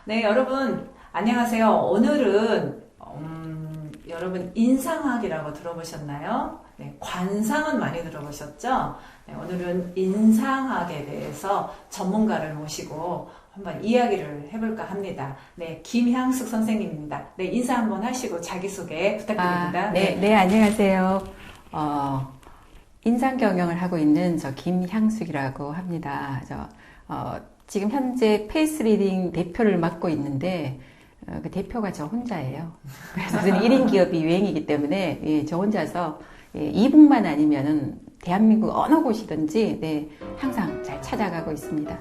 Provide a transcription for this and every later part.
네, 여러분, 안녕하세요. 오늘은, 여러분, 인상학이라고 들어보셨나요? 네, 관상은 많이 들어보셨죠? 네, 오늘은 인상학에 대해서 전문가를 모시고 한번 이야기를 해볼까 합니다. 네, 김향숙 선생님입니다. 네, 인사 한번 하시고 자기소개 부탁드립니다. 네, 안녕하세요. 인상 경영을 하고 있는 저 김향숙이라고 합니다. 지금 현재 페이스 리딩 대표를 맡고 있는데, 그 대표가 저 혼자예요. 그래서 저는 1인 기업이 유행이기 때문에, 저 혼자서, 이북만 아니면은 대한민국 어느 곳이든지, 항상 잘 찾아가고 있습니다.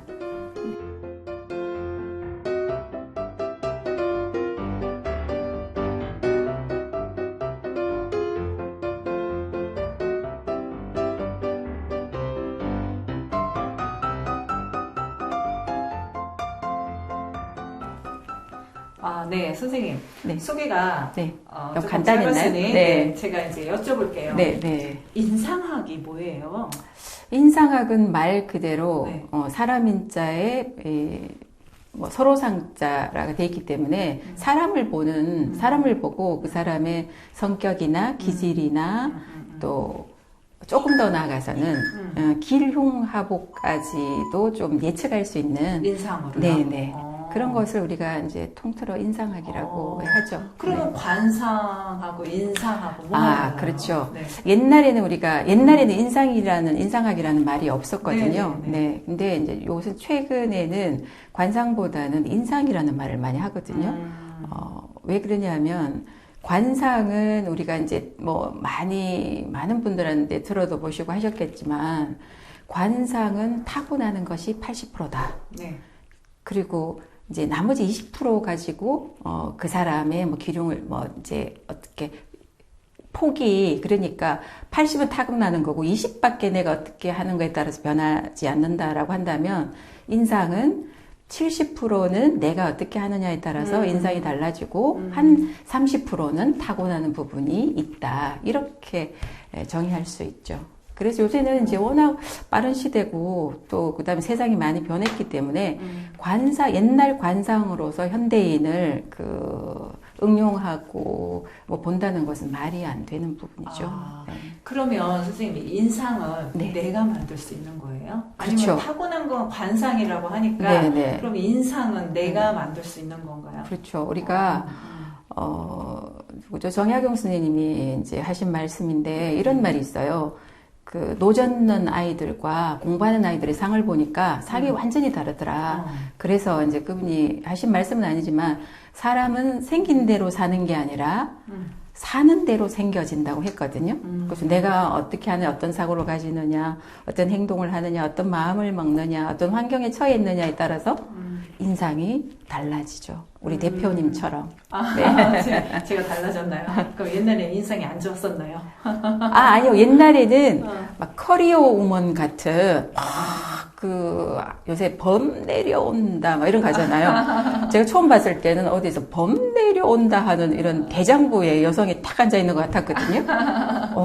네, 선생님. 네. 소개가 너무 조금 간단했나요? 짧았으니 네. 제가 이제 여쭤볼게요. 네. 인상학이 뭐예요? 인상학은 말 그대로 네. 사람 인자에 서로 상자라가 되어 있기 때문에 사람을 보고 그 사람의 성격이나 기질이나 또 조금 더 나아가서는 길흉하복까지도 좀 예측할 수 있는 인상으로요? 네. 그런 것을 우리가 이제 통틀어 인상학이라고 하죠. 그러면 네. 관상하고 인상하고 뭐가 달라요? 그렇죠. 네. 옛날에는 인상학이라는 말이 없었거든요. 네. 근데 이제 요새 최근에는 관상보다는 인상이라는 말을 많이 하거든요. 왜 그러냐면 관상은 우리가 이제 많은 분들한테 들어도 보시고 하셨겠지만 관상은 타고나는 것이 80%다. 네. 그리고 이제 나머지 20% 가지고 그 사람의 기륭을 이제 어떻게 폭이 그러니까 80은 타고나는 거고 20밖에 내가 어떻게 하는 거에 따라서 변하지 않는다라고 한다면 인상은 70%는 내가 어떻게 하느냐에 따라서 인상이 달라지고 한 30%는 타고나는 부분이 있다. 이렇게 정의할 수 있죠. 그래서 요새는 이제 워낙 빠른 시대고 또 그다음에 세상이 많이 변했기 때문에 옛날 관상으로서 현대인을 응용하고 본다는 것은 말이 안 되는 부분이죠. 그러면 선생님이 인상은 내가 만들 수 있는 거예요? 아니면 그렇죠. 타고난 건 관상이라고 하니까 그럼 인상은 내가 만들 수 있는 건가요? 그렇죠. 우리가 정약용 선생님이 이제 하신 말씀인데 이런 말이 있어요. 노젓는 아이들과 공부하는 아이들의 상을 보니까 상이 완전히 다르더라. 그래서 이제 그분이 하신 말씀은 아니지만 사람은 생긴 대로 사는 게 아니라 사는 대로 생겨진다고 했거든요. 그래서 내가 어떻게 하느냐, 어떤 사고를 가지느냐, 어떤 행동을 하느냐, 어떤 마음을 먹느냐, 어떤 환경에 처해 있느냐에 따라서 인상이 달라지죠. 우리 대표님처럼. 제가 달라졌나요? 그럼 옛날에 인상이 안 좋았었나요? 아니요. 옛날에는 막 커리어 우먼 같은 요새 범 내려온다 막 이런 거 하잖아요. 제가 처음 봤을 때는 어디서 범 내려온다 하는 이런 대장부의 여성이 탁 앉아 있는 것 같았거든요.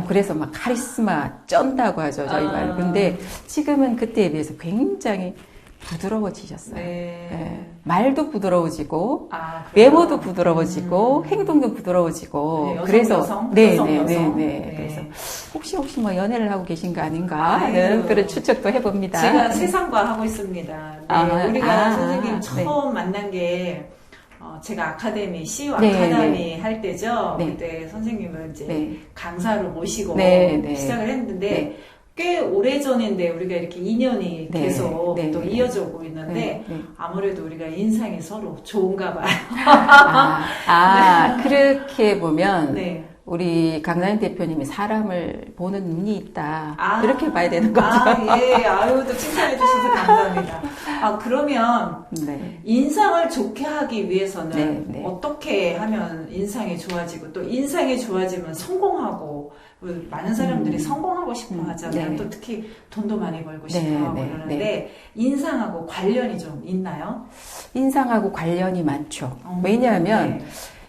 그래서 막 카리스마 쩐다고 하죠, 저희 말. 근데 지금은 그때에 비해서 굉장히 부드러워지셨어요. 네. 말도 부드러워지고 외모도 부드러워지고 행동도 부드러워지고 여성. 그래서 혹시 연애를 하고 계신 거 아닌가 하는 그런 추측도 해봅니다. 제가 세상과 하고 있습니다. 우리가 선생님 처음 만난 게 제가 아카데미 CU 아카데미 할 때죠. 그때 선생님을 이제 강사로 모시고 시작을 했는데 꽤 오래전인데 우리가 이렇게 인연이 계속 또 이어져 오고 있는데 아무래도 우리가 인상이 서로 좋은가 봐요. 그렇게 보면 우리 강나연 대표님이 사람을 보는 눈이 있다. 이렇게 봐야 되는 거죠. 또 칭찬해 주셔서 감사합니다. 그러면 인상을 좋게 하기 위해서는 어떻게 하면 인상이 좋아지고 또 인상이 좋아지면 성공하고 많은 사람들이 성공하고 싶어 하잖아요. 또 특히 돈도 많이 벌고 싶어 하고 그러는데 인상하고 관련이 좀 있나요? 인상하고 관련이 많죠. 왜냐하면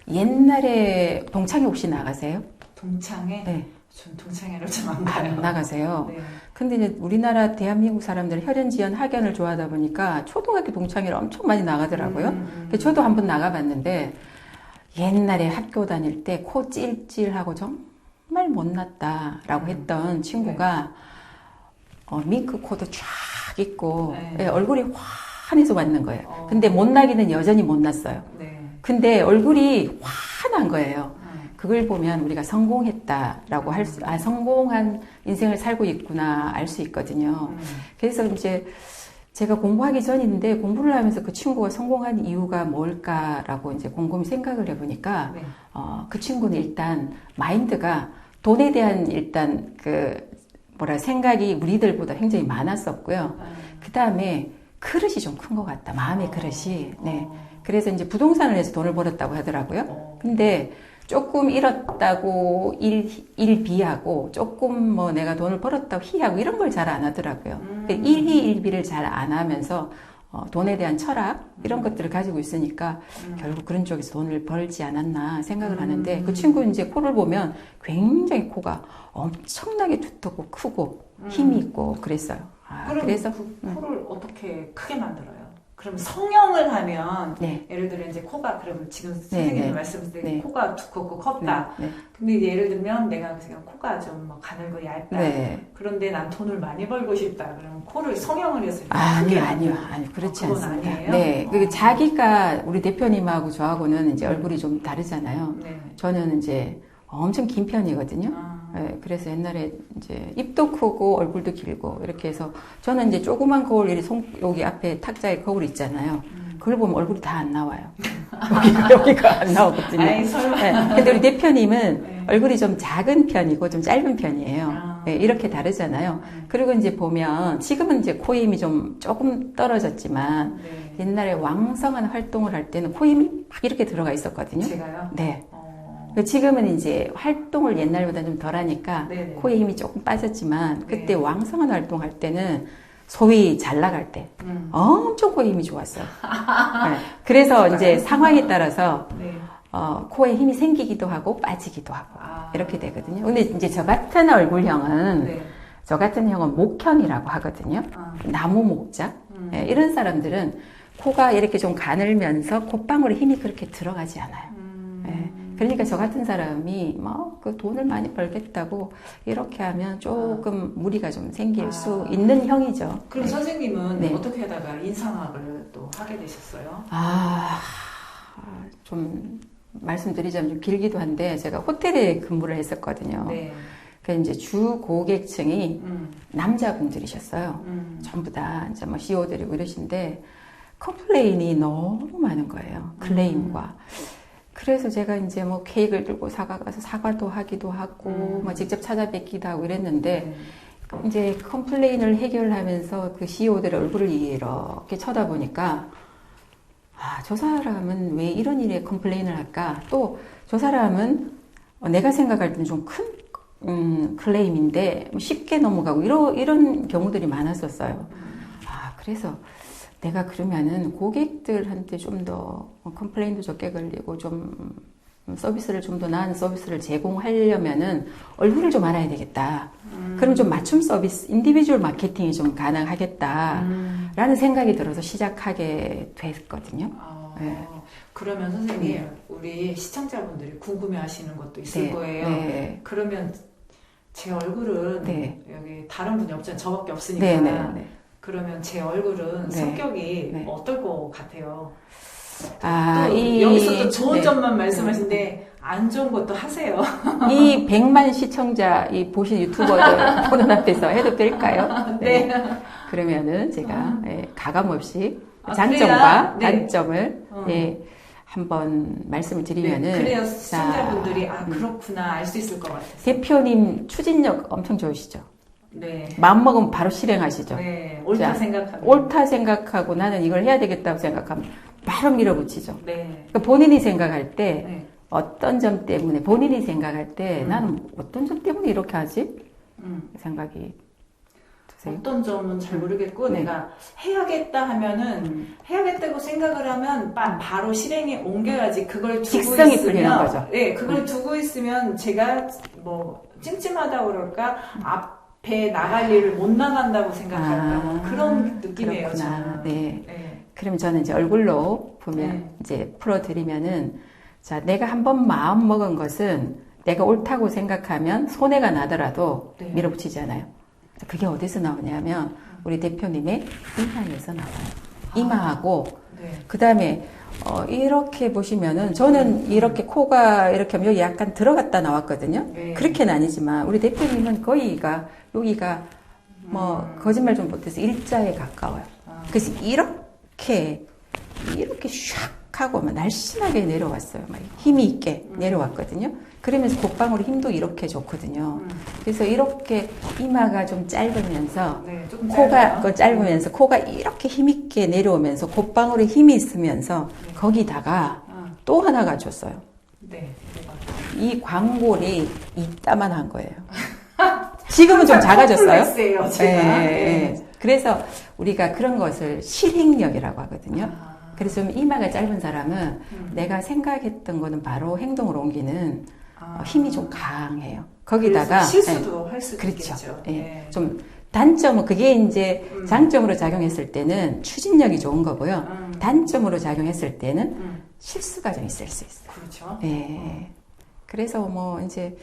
옛날에 동창회 혹시 나가세요? 동창회? 전 동창회를 좀 안 가요. 안 나가세요? 네. 근데 이제 우리나라 대한민국 사람들은 혈연지연 학연을 좋아하다 보니까 초등학교 동창회를 엄청 많이 나가더라고요. 그래서 저도 한번 나가봤는데 옛날에 학교 다닐 때 코 찔찔하고 정말 못났다라고 했던 친구가 밍크 코도 쫙 있고 네. 얼굴이 환해서 왔는 거예요. 근데 못나기는 여전히 못났어요. 네. 근데 얼굴이 환한 거예요. 그걸 보면 우리가 성공했다라고 성공한 인생을 살고 있구나 알 수 있거든요. 그래서 이제 제가 공부하기 전인데 공부를 하면서 그 친구가 성공한 이유가 뭘까라고 이제 곰곰이 생각을 해보니까 네. 그 친구는 일단 마인드가 돈에 대한 일단 생각이 우리들보다 굉장히 많았었고요. 그 다음에 그릇이 좀 큰 것 같다. 마음의 그릇이. 네. 그래서 이제 부동산을 해서 돈을 벌었다고 하더라고요. 근데 조금 잃었다고 일비하고 조금 뭐 내가 돈을 벌었다고 희하고 이런 걸 잘 안 하더라고요. 일희일비를 잘 안 하면서 돈에 대한 철학 이런 것들을 가지고 있으니까 결국 그런 쪽에서 돈을 벌지 않았나 생각을 하는데 그 친구 이제 코를 보면 굉장히 코가 엄청나게 두텁고 크고 힘이 있고 그랬어요. 그래서 그 코를 어떻게 크게 만들어요? 그럼 성형을 하면 네. 예를 들어 이제 코가 그러면 지금 선생님이 말씀하신 때 네. 코가 두껍고 컸다. 네. 근데 이제 예를 들면 내가 그냥 코가 좀 뭐 가늘고 얇다. 네. 그런데 난 돈을 많이 벌고 싶다. 그러면 코를 성형을 해서 아니요. 그렇지 그건 않습니다. 아니에요? 네. 자기가 우리 대표님하고 저하고는 이제 얼굴이 좀 다르잖아요. 네. 저는 이제 엄청 긴 편이거든요. 네, 그래서 옛날에 이제 입도 크고 얼굴도 길고 이렇게 해서 저는 이제 조그만 거울 여기 앞에 탁자에 거울 있잖아요. 그걸 보면 얼굴이 다 안 나와요. 여기가 안 나오거든요. 아이, 설마. 네. 근데 우리 대표님은 네. 얼굴이 좀 작은 편이고 좀 짧은 편이에요. 네, 이렇게 다르잖아요. 그리고 이제 보면 지금은 이제 코 힘이 조금 떨어졌지만 네. 옛날에 왕성한 활동을 할 때는 코 힘이 막 이렇게 들어가 있었거든요. 제가요? 네. 지금은 이제 활동을 옛날보다 좀 덜 하니까 네네. 코에 힘이 조금 빠졌지만 그때 네. 왕성한 활동할 때는 소위 잘 나갈 때 엄청 코에 힘이 좋았어요. 네. 그래서 이제 상황에 따라서 네. 코에 힘이 생기기도 하고 빠지기도 하고 이렇게 되거든요. 근데 이제 저 같은 얼굴형은 네. 저 같은 형은 목형이라고 하거든요. 나무 목자. 네, 이런 사람들은 코가 이렇게 좀 가늘면서 콧방울에 힘이 그렇게 들어가지 않아요. 네. 그러니까 저 같은 사람이 그 돈을 많이 벌겠다고 이렇게 하면 조금 무리가 좀 생길 수 있는 형이죠. 그럼 네. 선생님은 네. 어떻게 하다가 인상학을 또 하게 되셨어요? 좀 말씀드리자면 좀 길기도 한데 제가 호텔에 근무를 했었거든요. 네. 그 이제 주 고객층이 남자분들이셨어요. 전부 다 이제 뭐 CEO들이고 이러신데 컴플레인이 너무 많은 거예요. 클레임과. 그래서 제가 이제 뭐 케이크를 들고 사과 가서 사과도 하기도 하고 뭐 직접 찾아뵙기도 하고 이랬는데 이제 컴플레인을 해결하면서 그 CEO들의 얼굴을 이렇게 쳐다보니까 저 사람은 왜 이런 일에 컴플레인을 할까? 또 저 사람은 내가 생각할 때는 좀 큰 클레임인데 쉽게 넘어가고 이런 경우들이 많았었어요. 그래서 내가 그러면은 고객들한테 좀 더 컴플레인도 적게 걸리고 좀 서비스를 좀 더 나은 서비스를 제공하려면은 얼굴을 좀 알아야 되겠다. 그럼 좀 맞춤 서비스, 인디비주얼 마케팅이 좀 가능하겠다라는 생각이 들어서 시작하게 됐거든요. 네. 그러면 선생님, 우리 시청자분들이 궁금해하시는 것도 있을 거예요. 네. 그러면 제 얼굴은 여기 다른 분이 없잖아요. 저밖에 없으니까. 그러면 제 얼굴은 성격이 어떨 것 같아요? 여기서 또 좋은 점만 말씀하시는데 안 좋은 것도 하세요. 이 100만 시청자 보신 유튜버들 보는 앞에서 해도 될까요? 네. 그러면은 제가 가감 없이 장점과 단점을 한번 말씀을 드리면은 그래야 시청자분들이 그렇구나 알 수 있을 것 같아요. 대표님 추진력 엄청 좋으시죠? 네. 마음먹으면 바로 실행하시죠. 네. 옳다 생각하고. 옳다 생각하고 나는 이걸 해야 되겠다고 생각하면 바로 밀어붙이죠. 네. 그러니까 본인이 생각할 때 어떤 점 때문에 본인이 생각할 때 나는 어떤 점 때문에 이렇게 하지? 생각이 드세요? 어떤 점은 잘 모르겠고 내가 해야겠다 하면은 해야겠다고 생각을 하면 바로 실행에 옮겨야지. 그걸 두고 직성이 있으면 풀리는 거죠. 네, 그걸 두고 있으면 제가 뭐 찜찜하다 그럴까? 앞에 나갈 일을 못 나간다고 생각할까? 그런 느낌이에요. 그렇구나. 저는. 네. 네. 그럼 저는 이제 얼굴로 보면 네. 이제 풀어드리면은 자, 내가 한번 마음 먹은 것은 내가 옳다고 생각하면 손해가 나더라도 네. 밀어붙이잖아요. 그게 어디서 나오냐면 우리 대표님의 이마에서 나와요. 이마하고 네. 그 다음에 이렇게 보시면은 저는 이렇게 코가 이렇게 하면 여기 약간 들어갔다 나왔거든요. 네. 그렇게는 아니지만 우리 대표님은 거의가 여기가 뭐 거짓말 좀 못해서 일자에 가까워요. 그래서 이렇게 샥 하고 막 날씬하게 내려왔어요. 막 힘이 있게 내려왔거든요. 그러면서 콧방울에 힘도 이렇게 좋거든요. 그래서 이렇게 이마가 좀 짧으면서 네, 조금 코가 짧으면서 코가 이렇게 힘있게 내려오면서 콧방울에 힘이 있으면서 네. 거기다가 또 하나가 줬어요. 네. 이 광골이 이따만한 거예요. 지금은 좀 작아졌어요. 콤플렉스예요, 제가. 네. 그래서 우리가 그런 것을 실행력이라고 하거든요. 그래서 좀 이마가 짧은 사람은 내가 생각했던 거는 바로 행동으로 옮기는 힘이 좀 강해요. 거기다가 실수도 할 수도 그렇죠. 있겠죠. 예. 네. 좀 단점은 그게 이제 장점으로 작용했을 때는 추진력이 좋은 거고요. 단점으로 작용했을 때는 실수가 좀 있을 수 있어요. 그렇죠. 예. 그래서 뭐 이제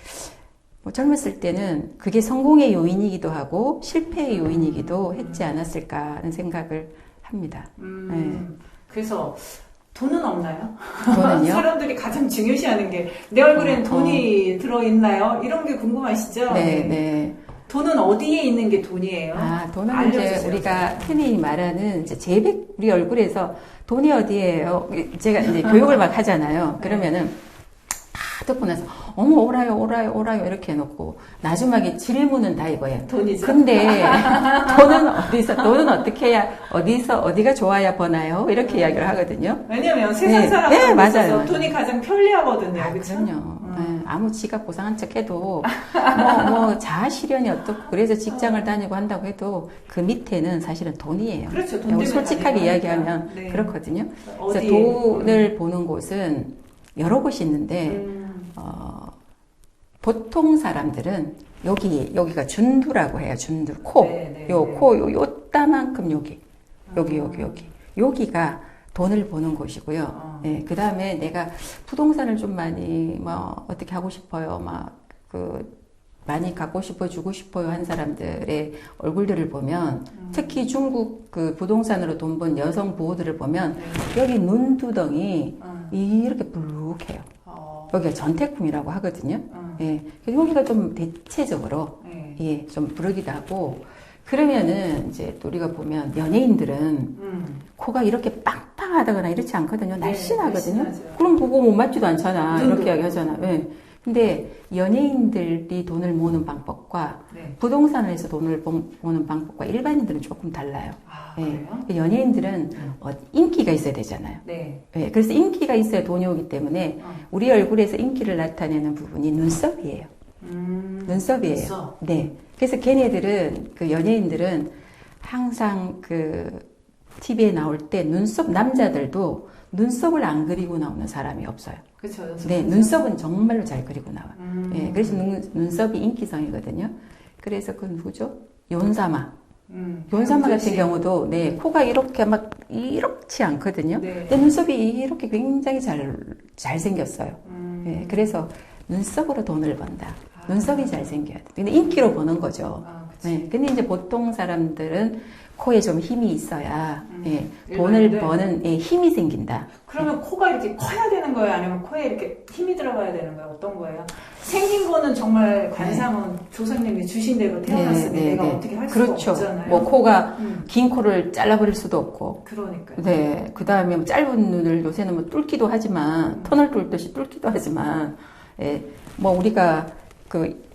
뭐 젊었을 때는 그게 성공의 요인이기도 하고 실패의 요인이기도 했지 않았을까 하는 생각을 합니다. 그래서 돈은 없나요? 돈은요? 사람들이 가장 중요시하는 게 내 얼굴엔 돈이 들어있나요? 이런 게 궁금하시죠? 네, 네. 돈은 어디에 있는 게 돈이에요? 돈은 알려주세요. 이제 우리가 흔히 말하는 이제 재백, 우리 얼굴에서 돈이 어디에요? 제가 이제 교육을 막 하잖아요. 그러면은 다 듣고 나서 어머 오라요 이렇게 해놓고 나중에 질문은 다 이거예요. 돈이죠. 근데 돈은 어떻게 해야 어디가 좋아야 버나요? 이렇게 이야기를 하거든요. 왜냐면 세상 네, 사람들 네, 맞아요, 있어서 맞아요. 돈이 가장 편리하거든요. 그렇죠? 그럼요. 네, 아무 지가 고상한 척 해도 뭐 자아 실현이 어떻고 그래서 직장을 다니고 한다고 해도 그 밑에는 사실은 돈이에요. 그렇죠. 돈 때문에 솔직하게 다니고 이야기하면 하니까. 네. 그렇거든요. 그래서 어디에? 돈을 보는 곳은 여러 곳이 있는데 보통 사람들은 여기가 준두라고 해요. 준두 코. 네, 네, 요따만큼 여기가 돈을 보는 곳이고요. 네, 그 다음에 내가 부동산을 좀 많이 어떻게 하고 싶어요. 많이 갖고 싶어요, 주고 싶어요 한 사람들의 얼굴들을 보면 특히 중국 그 부동산으로 돈 번 여성 부호들을 보면 여기 눈두덩이 이렇게 불룩해요. 여기가 전태궁이라고 하거든요. 예, 여기가 좀 대체적으로 예, 좀 부르기도 하고 그러면은 이제 또 우리가 보면 연예인들은 코가 이렇게 빵빵하다거나 이렇지 않거든요. 날씬하거든요. 그럼 그거 못 맞지도 않잖아. 이렇게 이야기하잖아. 예. 근데 연예인들이 돈을 모으는 방법과 부동산에서 돈을 모으는 방법과 일반인들은 조금 달라요. 예. 연예인들은 인기가 있어야 되잖아요. 예. 그래서 인기가 있어야 돈이 오기 때문에 우리 얼굴에서 인기를 나타내는 부분이 눈썹이에요. 눈썹이에요. 눈썹. 네. 그래서 걔네들은 그 연예인들은 항상 그 TV에 나올 때 남자들도 눈썹을 안 그리고 나오는 사람이 없어요. 그렇죠. 네, 눈썹은 정말로 잘 그리고 나와. 예, 그래서 눈썹이 인기성이거든요. 그래서 그 누구죠? 연사마. 연사마 같은 경우도 네, 코가 이렇게 막 이렇지 않거든요. 근데 눈썹이 이렇게 굉장히 잘 생겼어요. 예, 그래서 눈썹으로 돈을 번다. 눈썹이 잘 생겨야 돼. 근데 인기로 버는 거죠. 네, 근데 이제 보통 사람들은 코에 좀 힘이 있어야 돈을 버는 힘이 생긴다. 그러면 코가 이렇게 커야 되는 거예요? 아니면 코에 이렇게 힘이 들어가야 되는 거예요? 어떤 거예요? 생긴 거는 정말 관상은 조상님이 주신 대로 태어났으니 내가 어떻게 할 수가 없잖아요. 뭐 코가 긴 코를 잘라버릴 수도 없고. 그러니까요. 네, 그 다음에 짧은 눈을 요새는 뭐 뚫기도 하지만 터널 뚫듯이 뚫기도 하지만, 뭐 우리가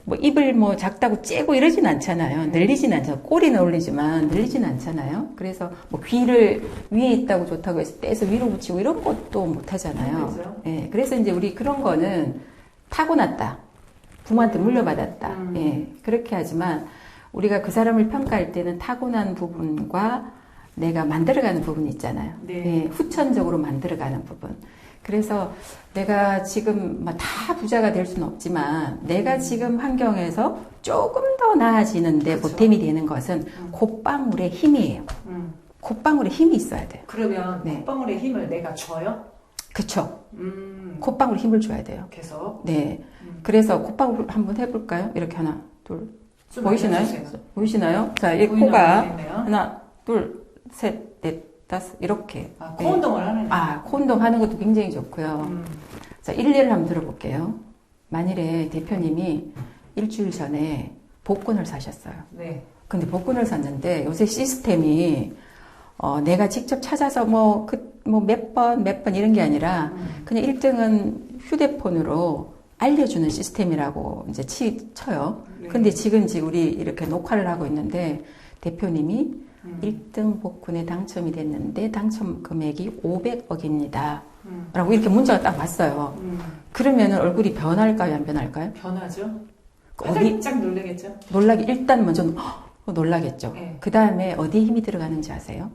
뭐 입을 뭐 작다고 째고 이러진 않잖아요. 늘리진 않잖아요. 꼬리는 올리지만 늘리진 않잖아요. 그래서 뭐 귀를 위에 있다고 좋다고 해서 떼서 위로 붙이고 이런 것도 못 하잖아요. 그렇죠. 예. 그래서 이제 우리 그런 거는 타고났다. 부모한테 물려받았다. 예. 그렇게 하지만 우리가 그 사람을 평가할 때는 타고난 부분과 내가 만들어가는 부분이 있잖아요. 네. 후천적으로 만들어가는 부분. 그래서 내가 지금 다 부자가 될 수는 없지만 내가 지금 환경에서 조금 더 나아지는데 그쵸. 보탬이 되는 것은 콧방울의 힘이에요. 콧방울에 힘이 있어야 돼요. 그러면 콧방울의 힘을 내가 줘요? 그쵸. 콧방울 힘을 줘야 돼요. 계속. 네. 그래서 콧방울 한번 해볼까요? 이렇게 하나, 둘. 보이시나요? 알려주세요. 보이시나요? 자, 이 코가 하나, 둘, 셋, 넷, 다섯 이렇게. 코 운동을 하는 거예요? 코 운동 하는 것도 굉장히 좋고요. 자, 일례를 한번 들어볼게요. 만일에 대표님이 일주일 전에 복권을 사셨어요. 네. 근데 복권을 샀는데 요새 시스템이 내가 직접 찾아서 몇 번 이런 게 아니라 그냥 1등은 휴대폰으로 알려주는 시스템이라고 이제 쳐요. 네. 근데 지금 우리 이렇게 녹화를 하고 있는데 대표님이 1등 복권에 당첨이 됐는데 당첨 금액이 500억입니다. 라고 이렇게 문자가 딱 왔어요. 그러면은 얼굴이 변할까요? 안 변할까요? 변하죠. 살짝 놀라겠죠. 일단 먼저 놀라겠죠. 네. 그 다음에 어디에 힘이 들어가는지 아세요?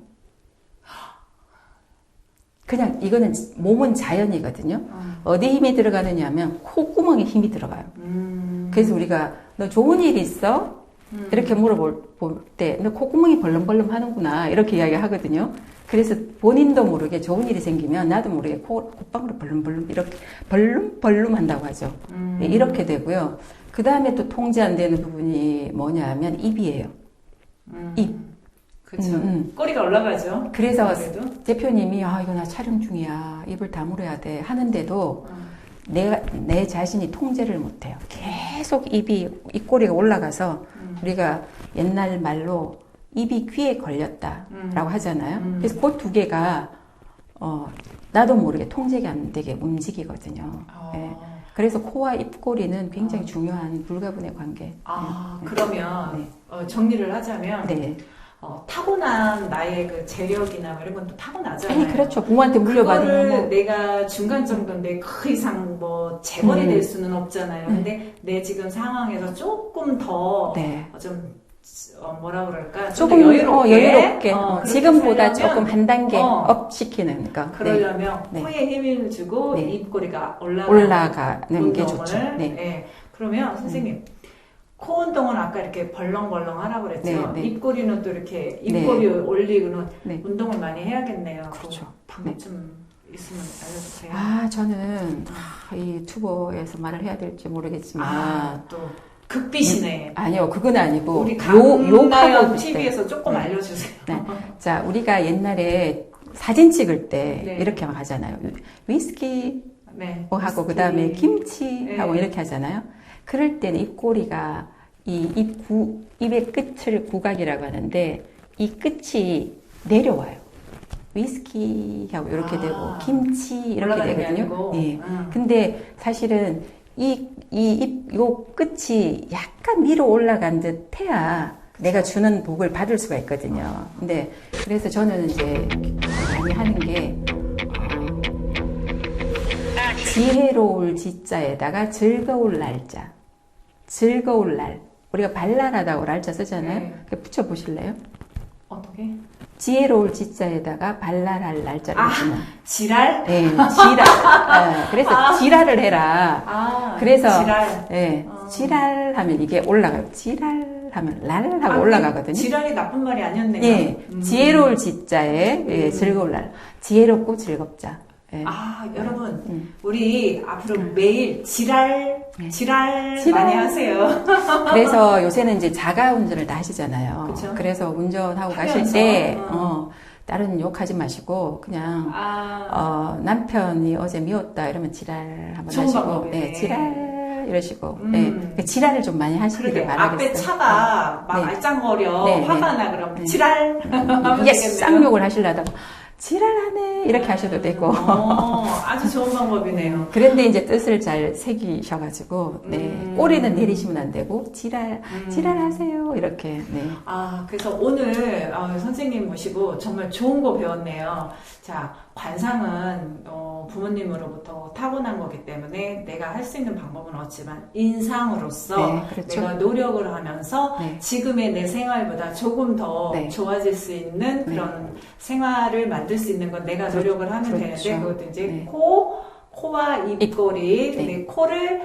그냥 이거는 몸은 자연이거든요. 어디에 힘이 들어가느냐 하면 콧구멍에 힘이 들어가요. 그래서 우리가 너 좋은 일 있어? 이렇게 물어볼 때 너 콧구멍이 벌렁벌렁 하는구나 이렇게 이야기하거든요. 그래서 본인도 모르게 좋은 일이 생기면 나도 모르게 콧방울이 벌렁벌렁 이렇게 벌름벌름 한다고 하죠. 이렇게 되고요. 그 다음에 또 통제 안 되는 부분이 뭐냐 하면 입이에요. 입. 그렇죠. 꼬리가 올라가죠. 그래서 대표님이 이거 나 촬영 중이야. 입을 다물어야 돼. 하는데도 내 자신이 통제를 못해요. 계속 입꼬리가 올라가서 우리가 옛날 말로 입이 귀에 걸렸다라고 하잖아요. 그래서 그 두 개가 나도 모르게 통제가 안 되게 움직이거든요. 네. 그래서 코와 입꼬리는 굉장히 중요한 불가분의 관계. 네. 그러면 정리를 하자면 네. 타고난 나의 그 재력이나 이런 건 또 타고나잖아요. 그렇죠. 부모한테 물려받은 그거를 내가 중간 정도인데 그 이상 재벌이 될 수는 없잖아요. 근데 내 지금 상황에서 조금 더 좀 뭐라 그럴까? 조금 여유롭게 지금보다 살려면, 조금 한 단계 업 시키는 거. 그러려면 코에 힘을 주고 입꼬리가 올라가는 게 좋죠. 그러면 선생님 코 운동은 아까 이렇게 벌렁벌렁 하라고 그랬죠. 입꼬리는 또 이렇게 입꼬리 올리고는 운동을 많이 해야겠네요. 그렇죠. 방법 좀 있으면 알려주세요. 저는 이 투버에서 말을 해야 될지 모르겠지만 또 극비시네. 아니요, 그건 아니고 우리 강나연 TV에서 조금 알려주세요. 자, 우리가 옛날에 사진 찍을 때 이렇게 막 하잖아요. 위스키 하고 그 다음에 김치 하고 이렇게 하잖아요. 그럴 때는 입꼬리가 입의 끝을 구각이라고 하는데 이 끝이 내려와요. 위스키하고 이렇게 되고 김치 이렇게 되거든요. 근데 사실은 요 끝이 약간 위로 올라간 듯 해야 내가 주는 복을 받을 수가 있거든요. 근데 그래서 저는 이제 많이 하는 게 지혜로울 지자에다가 즐거울 날자. 즐거울 날. 우리가 발랄하다고 날짜 쓰잖아요. 붙여 보실래요? 어떻게? 지혜로울 지자에다가 발랄할 날짜를 쓰면. 지랄? 네, 지랄. 그래서 지랄을 해라. 그래서 지랄. 지랄하면 이게 올라가요. 지랄하면 랄하고 올라가거든요. 지랄이 나쁜 말이 아니었네요. 네, 지혜로울 지자에 지즐거울 날. 지혜롭고 즐겁자. 여러분, 우리 앞으로 매일 지랄 많이 하세요. 그래서 요새는 이제 자가 운전을 다 하시잖아요. 그쵸? 그래서 운전하고 가실 때, 다른 욕하지 마시고, 그냥, 남편이 어제 미웠다 이러면 지랄 한번 하시고, 지랄 이러시고, 지랄을 좀 많이 하시기를 바라겠어요. 앞에 차가 막 알짱거려, 화가 나 그러면 지랄 하면 이게 되겠네요. 쌍욕을 하시려다가, 지랄하네 이렇게 하셔도 되고 아주 좋은 방법이네요. 그런데 이제 뜻을 잘 새기셔가지고 꼬리는 내리시면 안 되고 지랄하세요 이렇게. 그래서 오늘 선생님 모시고 정말 좋은 거 배웠네요. 자, 관상은 부모님으로부터 타고난 거기 때문에 내가 할 수 있는 방법은 없지만 인상으로서 네, 그렇죠. 내가 노력을 하면서 네. 지금의 내 생활보다 조금 더 네. 좋아질 수 있는 그런 생활을 만들 수 있는 건 내가 노력을 하면 그렇죠. 되는데 그것도 이제 네. 코와 입꼬리, 네. 근데 코를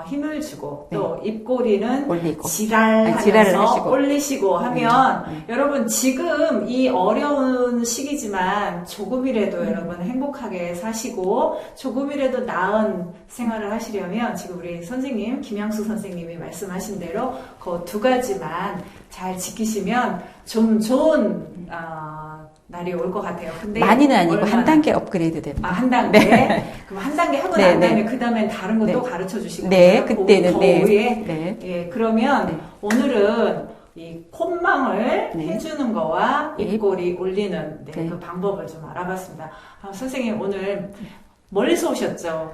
힘을 주고 또 입꼬리는 올리고. 지랄하면서 지랄을 하시고. 올리시고 하면 네. 여러분 지금 이 어려운 시기지만 조금이라도 여러분 행복하게 사시고 조금이라도 나은 생활을 하시려면 지금 우리 선생님 김양수 선생님이 말씀하신 대로 그 두 가지만 잘 지키시면 좀 좋은 날이 올 것 같아요. 근데 많이는 아니고 얼마나- 한 단계 업그레이드 됩니다. 한 단계? 그럼 한 단계 하고 난 다음에 그 다음에 다른 거 또 네. 가르쳐 주시고 네, 그때는 더 네. 위에 네. 예, 그러면 네. 오늘은 이 콧망을 네. 해주는 거와 입꼬리 올리는 네. 그 방법을 좀 알아봤습니다. 선생님 오늘 멀리서 오셨죠?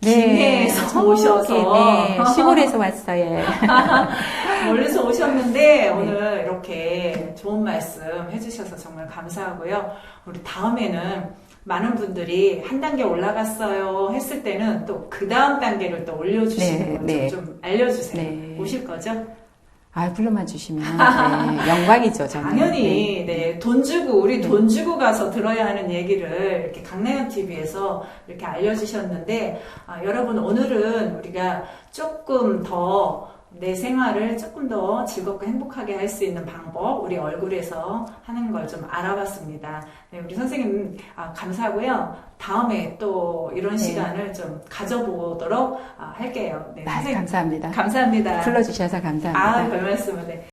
네. 김해에서 오셔서 네. 시골에서 왔어요. 멀리서 오셨는데 오늘 이렇게 좋은 말씀 해주셔서 정말 감사하고요. 우리 다음에는 많은 분들이 한 단계 올라갔어요 했을 때는 또 그 다음 단계를 또 올려주시는 네, 거죠. 좀 알려주세요. 네. 오실 거죠? 불러만 주시면 네, 영광이죠, 저는. 당연히 돈 주고 우리 돈 주고 가서 들어야 하는 얘기를 이렇게 강나연 TV에서 이렇게 알려주셨는데 여러분 오늘은 우리가 조금 더 내 생활을 조금 더 즐겁고 행복하게 할 수 있는 방법 우리 얼굴에서 하는 걸 좀 알아봤습니다. 네, 우리 선생님 감사하고요. 다음에 또 이런 시간을 좀 가져보도록 할게요. 네, 선생님 감사합니다. 감사합니다. 불러주셔서 감사합니다. 별 말씀을. 네.